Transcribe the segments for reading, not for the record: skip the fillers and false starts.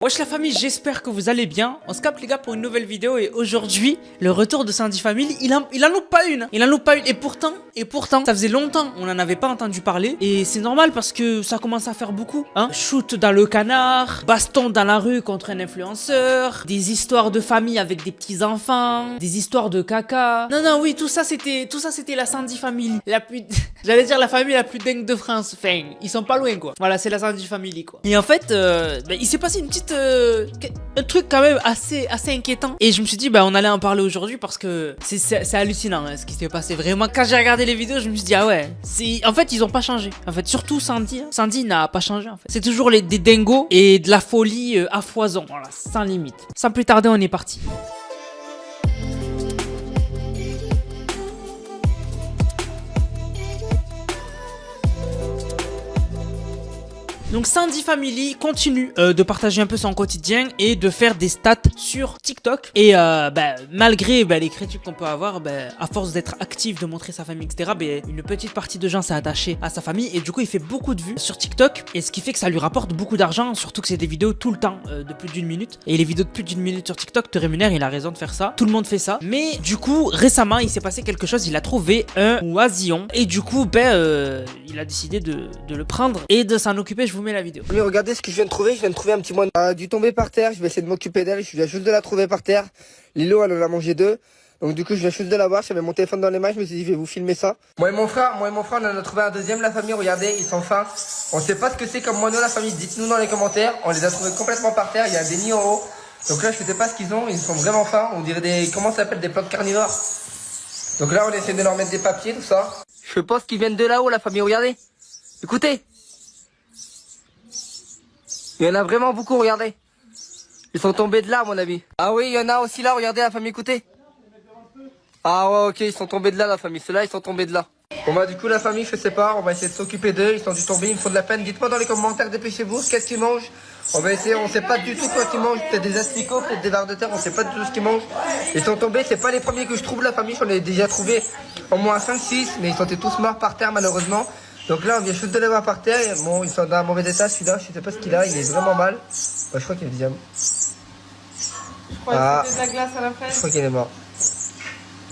Wesh la famille, j'espère que vous allez bien. On se capte les gars pour une nouvelle vidéo et aujourd'hui, le retour de Sandy Family, il en loupe pas une. Il en loupe pas une et pourtant, ça faisait longtemps, on n'en avait pas entendu parler. Et c'est normal parce que ça commence à faire beaucoup. Hein, shoot dans le canard, baston dans la rue contre un influenceur, des histoires de famille avec des petits enfants, des histoires de caca. Non, oui, tout ça c'était la Sandy Family. La plus, j'allais dire la famille la plus dingue de France. Enfin, ils sont pas loin quoi. Voilà, c'est la Sandy Family quoi. Et en fait, il s'est passé une petite un truc quand même assez inquiétant et je me suis dit on allait en parler aujourd'hui parce que c'est hallucinant hein, ce qui s'est passé vraiment. Quand j'ai regardé les vidéos je me suis dit ah ouais, en fait ils ont pas changé en fait, surtout Sandy n'a pas changé en fait, c'est toujours des dingos et de la folie à foison, voilà, sans limite. Sans plus tarder, on est parti. Donc Sandy Family continue de partager un peu son quotidien et de faire des stats sur TikTok. Et malgré les critiques qu'on peut avoir, à force d'être active, de montrer sa famille, etc., une petite partie de gens s'est attachée à sa famille. Et du coup, il fait beaucoup de vues sur TikTok. Et ce qui fait que ça lui rapporte beaucoup d'argent, surtout que c'est des vidéos tout le temps de plus d'une minute. Et les vidéos de plus d'une minute sur TikTok te rémunèrent, il a raison de faire ça. Tout le monde fait ça. Mais du coup, récemment, il s'est passé quelque chose. Il a trouvé un oisillon. Et du coup, il a décidé de le prendre et de s'en occuper. Je vous mets la vidéo. Mais regardez ce que je viens de trouver. Je viens de trouver un petit moine. Elle a dû tomber par terre. Je vais essayer de m'occuper d'elle. Je viens juste de la trouver par terre. Lilo, elle en a mangé deux. Donc du coup, je viens juste de la voir. J'avais mon téléphone dans les mains. Je me suis dit, je vais vous filmer ça. Moi et mon frère, on en a trouvé un deuxième. La famille, regardez, ils sont fins. On sait pas ce que c'est comme moineau, la famille. Dites-nous dans les commentaires. On les a trouvés complètement par terre. Il y a des nids en haut. Donc là, je sais pas ce qu'ils ont. Ils sont vraiment fins. On dirait comment ça s'appelle, des plantes carnivores. Donc là, on essaie de leur mettre des papiers, tout ça. Je pense qu'ils viennent de là-haut, la famille. Regardez. Écoutez. Il y en a vraiment beaucoup, regardez. Ils sont tombés de là, à mon avis. Ah oui, il y en a aussi là, regardez la famille, écoutez. Ah ouais, ok, ils sont tombés de là, la famille. Ceux-là, ils sont tombés de là. Bon du coup, la famille, je sais pas, on va essayer de s'occuper d'eux. Ils sont dû tomber, ils me font de la peine. Dites-moi dans les commentaires, dépêchez-vous, qu'est-ce qu'ils mangent. On va essayer, on sait pas du tout quoi qu'ils mangent. Peut-être des asticots, peut-être des vers de terre, on sait pas du tout ce qu'ils mangent. Ils sont tombés, c'est pas les premiers que je trouve, la famille. J'en ai déjà trouvé au moins 5-6, mais ils sont tous morts par terre, malheureusement. Donc là, on vient juste de les voir par terre. Bon, ils sont dans un mauvais état, celui-là. Je sais pas ce qu'il a. Il est vraiment mal. Je crois qu'il est deuxième. Je crois que c'était de la glace à la fraise. Je crois qu'il est mort.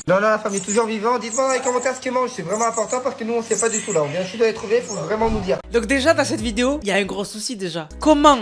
Non, la famille est toujours vivante. Dites-moi dans les commentaires ce qu'ils mangent. C'est vraiment important parce que nous, on sait pas du tout là. On vient juste de les trouver. Il faut vraiment nous dire. Donc déjà, dans cette vidéo, il y a un gros souci déjà. Comment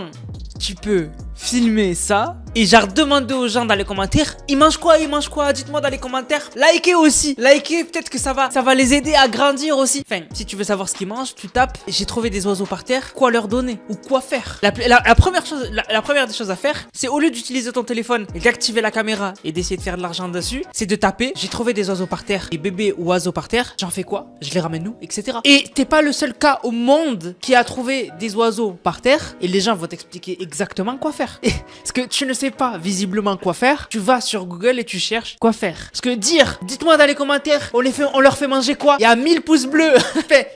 tu peux filmer ça et genre demander aux gens dans les commentaires ils mangent quoi, dites-moi dans les commentaires, likez aussi, peut-être que ça va les aider à grandir aussi. Enfin, si tu veux savoir ce qu'ils mangent, tu tapes j'ai trouvé des oiseaux par terre, quoi leur donner ou quoi faire. La première des choses à faire, c'est au lieu d'utiliser ton téléphone et d'activer la caméra et d'essayer de faire de l'argent dessus, c'est de taper j'ai trouvé des oiseaux par terre, des bébés oiseaux par terre, j'en fais quoi, je les ramène où, etc. Et t'es pas le seul cas au monde qui a trouvé des oiseaux par terre et les gens vont t'expliquer exactement quoi faire. Et, parce que tu ne sais pas visiblement quoi faire, tu vas sur Google et tu cherches quoi faire. Parce que dites-moi dans les commentaires, on leur fait manger quoi? Il y a 1000 pouces bleus.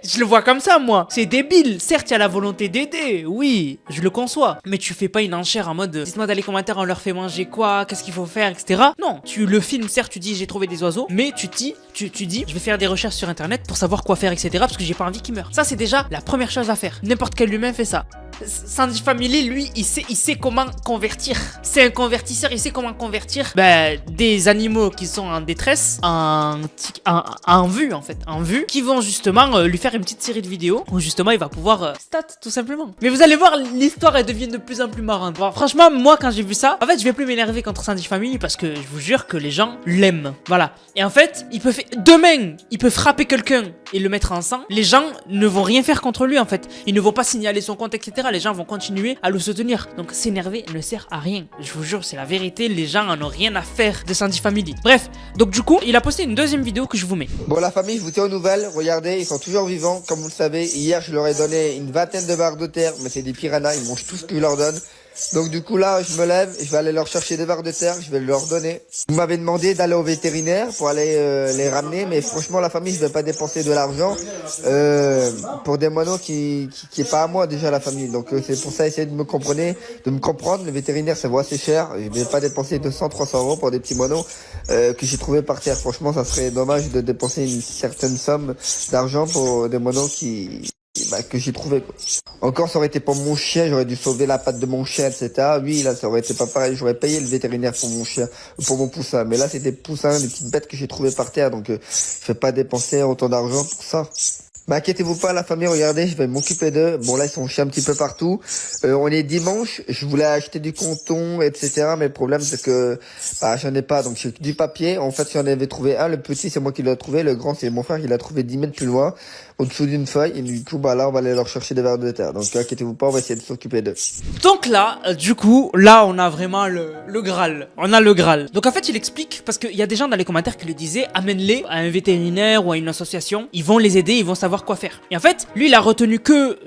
Je le vois comme ça moi. C'est débile. Certes, il y a la volonté d'aider, oui, je le conçois. Mais tu fais pas une enchère en mode dites-moi dans les commentaires, on leur fait manger quoi? Qu'est-ce qu'il faut faire, etc. Non, tu le filmes, certes, tu dis j'ai trouvé des oiseaux, mais tu dis je vais faire des recherches sur internet pour savoir quoi faire, etc. Parce que j'ai pas envie qu'ils meurent. Ça, c'est déjà la première chose à faire. N'importe quel humain fait ça. Sandy Family, lui, il sait comment convertir. C'est un convertisseur, il sait comment convertir des animaux qui sont en détresse en vue, en fait. En vue, qui vont justement lui faire une petite série de vidéos où justement il va pouvoir stat, tout simplement. Mais vous allez voir, l'histoire, elle devient de plus en plus marrante. Bon, franchement, moi, quand j'ai vu ça, en fait, je vais plus m'énerver contre Sandy Family parce que je vous jure que les gens l'aiment. Voilà. Et en fait, demain, il peut frapper quelqu'un et le mettre en sang. Les gens ne vont rien faire contre lui, en fait. Ils ne vont pas signaler son compte, etc. Les gens vont continuer à le soutenir. Donc s'énerver ne sert à rien. Je vous jure, c'est la vérité. Les gens en ont rien à faire de Sandy Family. Bref, donc du coup, il a posté une deuxième vidéo que je vous mets. Bon, la famille, je vous tiens aux nouvelles. Regardez, ils sont toujours vivants. Comme vous le savez, hier, je leur ai donné une vingtaine de vers de terre. Mais c'est des piranhas. Ils mangent tout ce que je leur donne. Donc du coup là, je me lève et je vais aller leur chercher des vers de terre, je vais leur donner. Vous m'avez demandé d'aller au vétérinaire pour aller les ramener, mais franchement la famille, je vais pas dépenser de l'argent pour des moineaux qui est pas à moi déjà la famille. Donc c'est pour ça, essayez de me comprendre. Le vétérinaire, ça vaut assez cher. Je vais pas dépenser 200-300 euros pour des petits moineaux que j'ai trouvé par terre. Franchement, ça serait dommage de dépenser une certaine somme d'argent pour des moineaux qui que j'ai trouvé, quoi. Encore, ça aurait été pour mon chien, j'aurais dû sauver la patte de mon chien, etc. Oui, là, ça aurait été pas pareil, j'aurais payé le vétérinaire pour mon chien, pour mon poussin. Mais là, c'était poussin, des petites bêtes que j'ai trouvées par terre, donc je vais pas dépenser autant d'argent pour ça. Mais inquiétez-vous pas, la famille, regardez, je vais m'occuper d'eux. Bon, là, ils sont chiés un petit peu partout. On est dimanche, je voulais acheter du coton, etc. Mais le problème, c'est que bah, j'en ai pas, donc j'ai du papier. En fait, j'en avais trouvé un. Le petit, c'est moi qui l'ai trouvé. Le grand, c'est mon frère qui l'a trouvé 10 mètres plus loin, au-dessous d'une feuille. Et du coup, bah là, on va aller leur chercher des vers de terre. Donc, inquiétez-vous pas, on va essayer de s'occuper d'eux. Donc là, du coup, là, on a vraiment le Graal. On a le Graal. Donc en fait, il explique, parce qu'il y a des gens dans les commentaires qui le disaient, amène-les à un vétérinaire ou à une association. Ils vont les aider, ils vont savoir quoi faire. Et en fait, lui, il a retenu que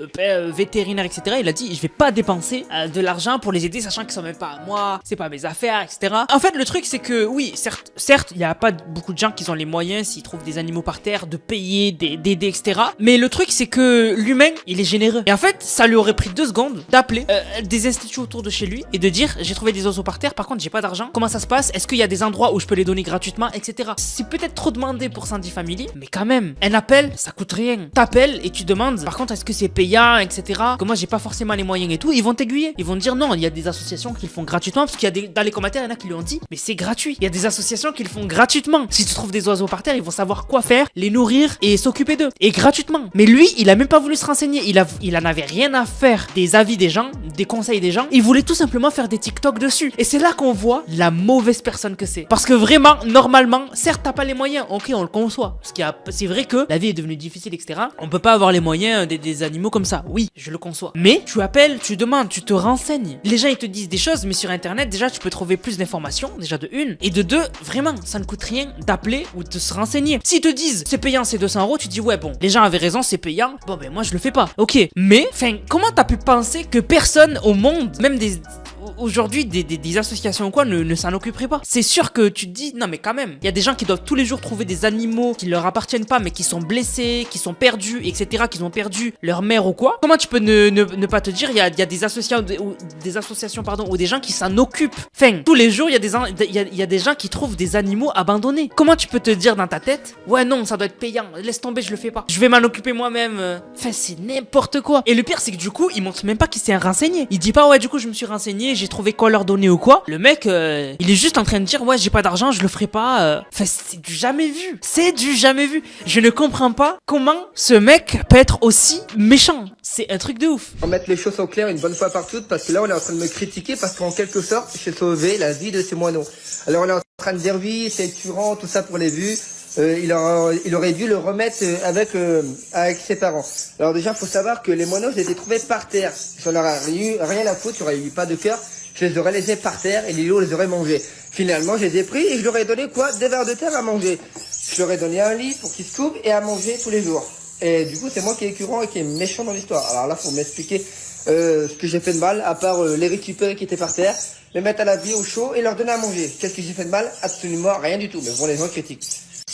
vétérinaire, etc. Il a dit, je vais pas dépenser de l'argent pour les aider, sachant qu'ils sont même pas à moi, c'est pas mes affaires, etc. En fait, le truc, c'est que, oui, certes, il y a pas beaucoup de gens qui ont les moyens, s'ils trouvent des animaux par terre, de payer, d'aider, etc. Mais le truc, c'est que l'humain, il est généreux. Et en fait, ça lui aurait pris 2 secondes d'appeler des instituts autour de chez lui et de dire, j'ai trouvé des oiseaux par terre, par contre, j'ai pas d'argent. Comment ça se passe? Est-ce qu'il y a des endroits où je peux les donner gratuitement, etc. C'est peut-être trop demandé pour Sandy Family, mais quand même, un appel, ça coûte rien. T'appelles et tu demandes, par contre, est-ce que c'est payant, etc. Que moi, j'ai pas forcément les moyens et tout. Ils vont t'aiguiller. Ils vont te dire non, il y a des associations qui le font gratuitement, parce qu'il y a dans les commentaires, il y en a qui lui ont dit, mais c'est gratuit. Il y a des associations qui le font gratuitement. Si tu trouves des oiseaux par terre, ils vont savoir quoi faire, les nourrir et s'occuper d'eux. Et gratuitement. Mais lui, il a même pas voulu se renseigner. Il en avait rien à faire des avis des gens, des conseils des gens. Il voulait tout simplement faire des TikTok dessus. Et c'est là qu'on voit la mauvaise personne que c'est. Parce que vraiment, normalement, certes, t'as pas les moyens. Ok, on le conçoit. Parce qu'il y a, c'est vrai que la vie est devenue difficile, etc. On peut pas avoir les moyens des animaux comme ça. Oui, je le conçois. Mais tu appelles, tu demandes, tu te renseignes. Les gens, ils te disent des choses, mais sur internet, déjà, tu peux trouver plus d'informations. Déjà de une. Et de deux, vraiment, ça ne coûte rien d'appeler ou de se renseigner. S'ils te disent c'est payant, c'est 200 €, tu dis ouais, bon, les gens avaient raison, c'est payant. Bon, ben moi, je le fais pas. Ok. Mais, enfin, comment t'as pu penser que personne au monde, même aujourd'hui des associations ou quoi ne s'en occuperaient pas? C'est sûr que tu te dis non mais quand même, il y a des gens qui doivent tous les jours trouver des animaux qui leur appartiennent pas mais qui sont blessés, qui sont perdus, etc., qui ont perdu leur mère ou quoi. Comment tu peux ne pas te dire il y a des associations pardon, ou des gens qui s'en occupent. Enfin, tous les jours il y a des gens qui trouvent des animaux abandonnés. Comment tu peux te dire dans ta tête ouais non ça doit être payant, laisse tomber, je le fais pas, je vais m'en occuper moi-même. Enfin c'est n'importe quoi. Et le pire c'est que du coup il montre même pas qu'il s'est renseigné. Il dit pas ouais du coup je me suis renseigné, j'ai trouvé quoi leur donner ou quoi. Le mec, il est juste en train de dire ouais j'ai pas d'argent, je le ferai pas. Enfin c'est du jamais vu. C'est du jamais vu. Je ne comprends pas comment ce mec peut être aussi méchant. C'est un truc de ouf. On va mettre les choses au clair une bonne fois par toutes parce que là on est en train de me critiquer parce qu'en quelque sorte j'ai sauvé la vie de ces moineaux. Alors on est en train de dire oui c'est écurant tout ça pour les vues. Il aurait dû le remettre avec ses parents. Alors déjà faut savoir que les moineaux je les ai trouvés par terre. J'en aurais eu rien à foutre, il n'y aurait eu pas de cœur. Je les aurais laissés par terre et les loups les auraient mangés. Finalement, je les ai pris et je leur ai donné quoi? Des vers de terre à manger. Je leur ai donné un lit pour qu'ils se couvrent et à manger tous les jours. Et du coup, c'est moi qui est écœurant et qui est méchant dans l'histoire. Alors là, faut m'expliquer ce que j'ai fait de mal, à part les récupérer qui étaient par terre, les mettre à la vie au chaud et leur donner à manger. Qu'est-ce que j'ai fait de mal? Absolument rien du tout. Mais bon, les gens critiquent.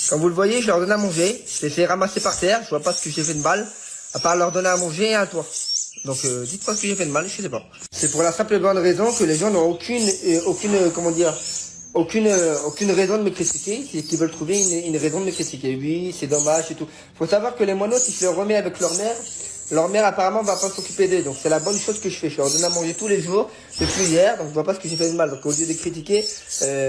Comme vous le voyez, je leur donne à manger. Je les ai ramassés par terre. Je vois pas ce que j'ai fait de mal, à part leur donner à manger et un toit. Donc dites-moi ce que j'ai fait de mal, je sais pas. C'est pour la simple et bonne raison que les gens n'ont aucune raison de me critiquer, c'est qu'ils veulent trouver une raison de me critiquer. Oui, c'est dommage et tout. Faut savoir que les moineaux, si je les remets avec leur mère apparemment va pas s'occuper d'eux. Donc c'est la bonne chose que je fais. Je leur donne à manger tous les jours, depuis hier, donc je vois pas ce que j'ai fait de mal. Donc au lieu de critiquer,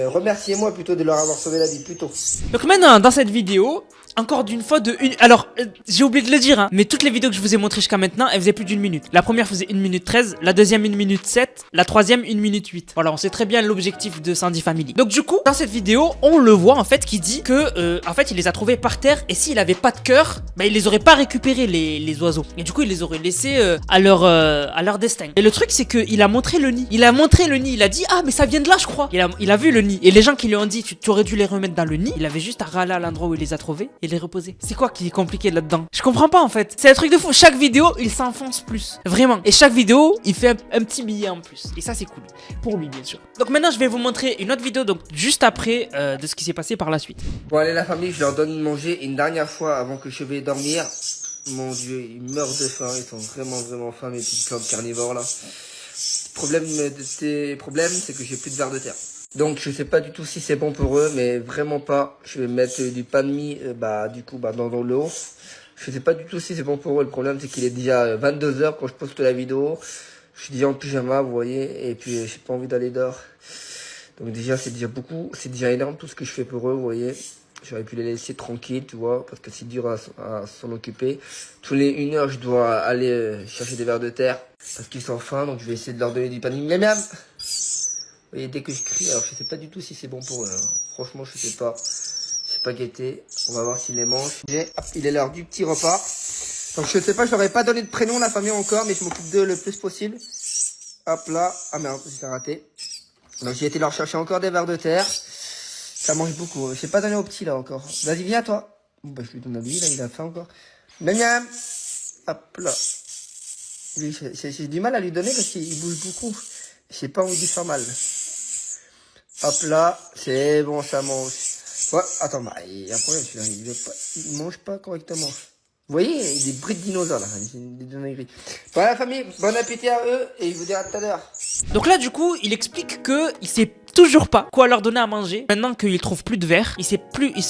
remerciez-moi plutôt de leur avoir sauvé la vie, plutôt. Donc maintenant, dans cette vidéo, encore d'une fois alors, j'ai oublié de le dire, hein, mais toutes les vidéos que je vous ai montrées jusqu'à maintenant, elles faisaient plus d'1 minute. La première faisait 1 minute 13, la deuxième 1 minute 7, la troisième 1 minute 8. Voilà, on sait très bien l'objectif de Sandy Family. Donc du coup, dans cette vidéo, on le voit en fait qui dit que, en fait, il les a trouvés par terre et s'il avait pas de cœur, bah, il les aurait pas récupérés les oiseaux. Et du coup, il les aurait laissés à leur destin. Et le truc, c'est qu'il a montré le nid. Il a montré le nid. Il a dit ah mais ça vient de là, je crois. Il a vu le nid. Et les gens qui lui ont dit tu aurais dû les remettre dans le nid, il avait juste à râler à l'endroit où il les a trouvés et les reposer. C'est quoi qui est compliqué là-dedans? Je comprends pas en fait. C'est un truc de fou. Chaque vidéo, il s'enfonce plus. Vraiment. Et chaque vidéo, il fait un petit billet en plus. Et ça, c'est cool. Pour lui, bien sûr. Donc maintenant, je vais vous montrer une autre vidéo, donc juste après de ce qui s'est passé par la suite. Bon allez la famille, je leur donne de manger une dernière fois avant que je vais dormir. Mon dieu, ils meurent de faim. Ils sont vraiment faim, mes petites plantes carnivores là. Problème c'est que j'ai plus de vers de terre. Donc je sais pas du tout si c'est bon pour eux, mais vraiment pas. Je vais mettre du pain de mie, dans le haut. Je sais pas du tout si c'est bon pour eux. Le problème, c'est qu'il est déjà 22 h quand je poste la vidéo. Je suis déjà en pyjama, vous voyez, et puis j'ai pas envie d'aller dehors. Donc déjà, c'est déjà beaucoup, c'est déjà énorme tout ce que je fais pour eux, vous voyez. J'aurais pu les laisser tranquilles, tu vois, parce que c'est dur à s'en occuper. Tous les 1 heure, je dois aller chercher des vers de terre, parce qu'ils sont faim, donc je vais essayer de leur donner du panier. Miam miam. Vous voyez, dès que je crie, alors je sais pas du tout si c'est bon pour eux. Hein. Franchement, je sais pas. J'ai pas guetté. On va voir s'ils les mangent. Hop, il est l'heure du petit repas. Donc je sais pas, je leur ai pas donné de prénom la famille encore, mais je m'occupe d'eux le plus possible. Hop là. Ah merde, j'ai raté. Donc j'ai été leur chercher encore des vers de terre. Ça mange beaucoup. Je n'ai pas donné au petit là encore. Vas-y, viens toi. Bon, bah, je lui donne à lui, là, il a faim encore. Miam miam. Hop là. Lui, j'ai du mal à lui donner parce qu'il bouge beaucoup. J'ai pas envie de lui faire mal. Hop là. C'est bon, ça mange. Ouais, attends, bah, il y a un problème, il mange pas correctement. Vous voyez, il y a des bruits de dinosaures là, des dingueries. Voilà la famille, bon appétit à eux et je vous dis à tout à l'heure. Donc là, du coup, il explique que il sait toujours pas quoi leur donner à manger. Maintenant qu'il trouve plus de verre, il sait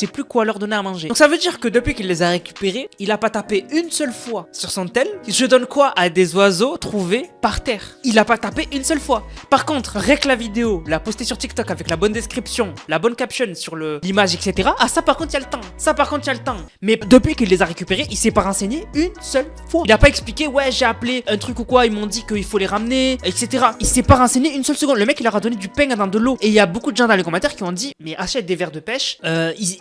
plus quoi leur donner à manger. Donc ça veut dire que depuis qu'il les a récupérés, il a pas tapé une seule fois sur son tel. Je donne quoi à des oiseaux trouvés par terre. Il a pas tapé une seule fois. Par contre, rec la vidéo, la poster sur TikTok avec la bonne description, la bonne caption sur l'image, etc. Ah ça par contre il y a le temps. Ça par contre il y a le temps. Mais depuis qu'il les a récupérés, il s'est pas renseigné une seule fois. Il a pas expliqué ouais j'ai appelé un truc ou quoi, ils m'ont dit qu'il faut les ramener, etc. Il s'est pas renseigné une seule seconde. Le mec il leur a donné du pain dans de l'eau. Et il y a beaucoup de gens dans les commentaires qui ont dit mais achète des verres de pêche.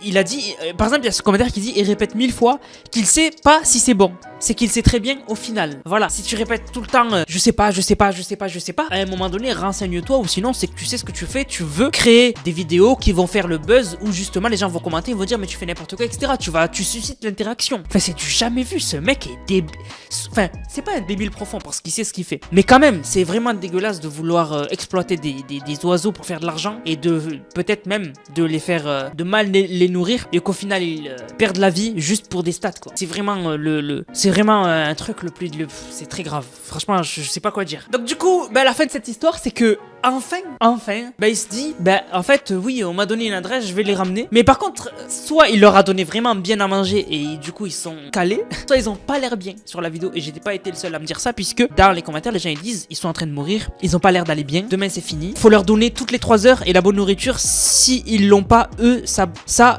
Il a dit par exemple il y a ce commentaire qui dit et répète 1000 fois qu'il sait pas si c'est bon. C'est qu'il sait très bien au final. Voilà, si tu répètes tout le temps je sais pas, à un moment donné renseigne-toi ou sinon c'est que tu sais ce que tu fais, tu veux créer des vidéos qui vont faire le buzz où justement les gens vont commenter, ils vont dire mais tu fais n'importe quoi, etc. Tu suscites l'interaction. Enfin c'est du jamais vu, ce mec est débile. Enfin c'est pas un débile profond parce qu'il sait ce qu'il fait. Mais quand même c'est vraiment dégueulasse de vouloir exploiter des oiseaux pour faire de l'argent et de peut-être même de les faire de mal les nourrir et qu'au final ils perdent la vie juste pour des stats quoi. C'est vraiment c'est vraiment un truc le plus c'est très grave. Franchement je sais pas quoi dire. Donc du coup bah, la fin de cette histoire c'est que enfin bah il se dit bah en fait oui on m'a donné une adresse, je vais les ramener. Mais par contre soit il leur a donné vraiment bien à manger et du coup ils sont calés, soit ils ont pas l'air bien sur la vidéo et j'ai pas été le seul à me dire ça puisque dans les commentaires les gens ils disent ils sont en train de mourir, ils ont pas l'air d'aller bien, demain c'est fini, faut leur donner toutes les 3 heures et la bonne nourriture, si ils l'ont pas eux ça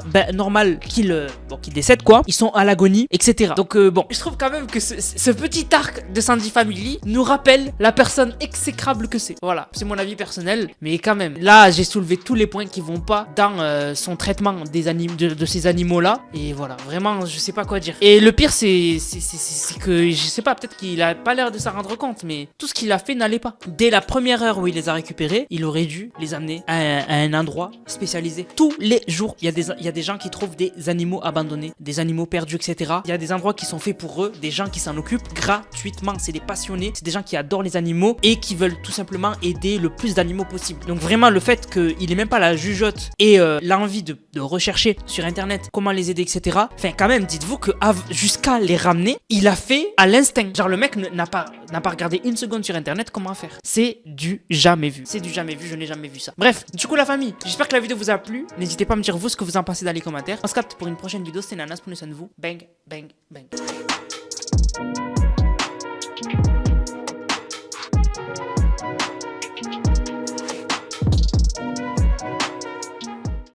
bah normal qu'ils décèdent quoi, ils sont à l'agonie etc. Donc bon je trouve quand même que ce petit arc de Sandy Family nous rappelle la personne exécrable que c'est. Voilà, c'est mon avis personnel, mais quand même là j'ai soulevé tous les points qui vont pas dans son traitement de ces animaux là et voilà vraiment je sais pas quoi dire. Et le pire c'est que je sais pas, peut-être qu'il a pas l'air de s'en rendre compte mais tout ce qu'il a fait n'allait pas. Dès la première heure où il les a récupérés, il aurait dû les amener à un endroit spécialisé. Tous les jours il y a des gens qui trouvent des animaux abandonnés, des animaux perdus etc. Il y a des endroits qui sont faits pour eux, des gens qui s'en occupent gratuitement, c'est des passionnés, c'est des gens qui adorent les animaux et qui veulent tout simplement aider le plus d'animaux possible. Donc vraiment le fait qu'il ait même pas la jugeote et l'envie de rechercher sur internet comment les aider etc. Enfin quand même dites-vous que jusqu'à les ramener il a fait à l'instinct. Genre le mec n'a pas regardé une seconde sur internet comment faire. C'est du jamais vu. C'est du jamais vu, je n'ai jamais vu ça. Bref, du coup la famille, j'espère que la vidéo vous a plu. N'hésitez pas à me dire vous ce que vous en pensez dans les commentaires. On se capte pour une prochaine vidéo, c'était Nanas, prenez soin de vous. Bang, bang, bang.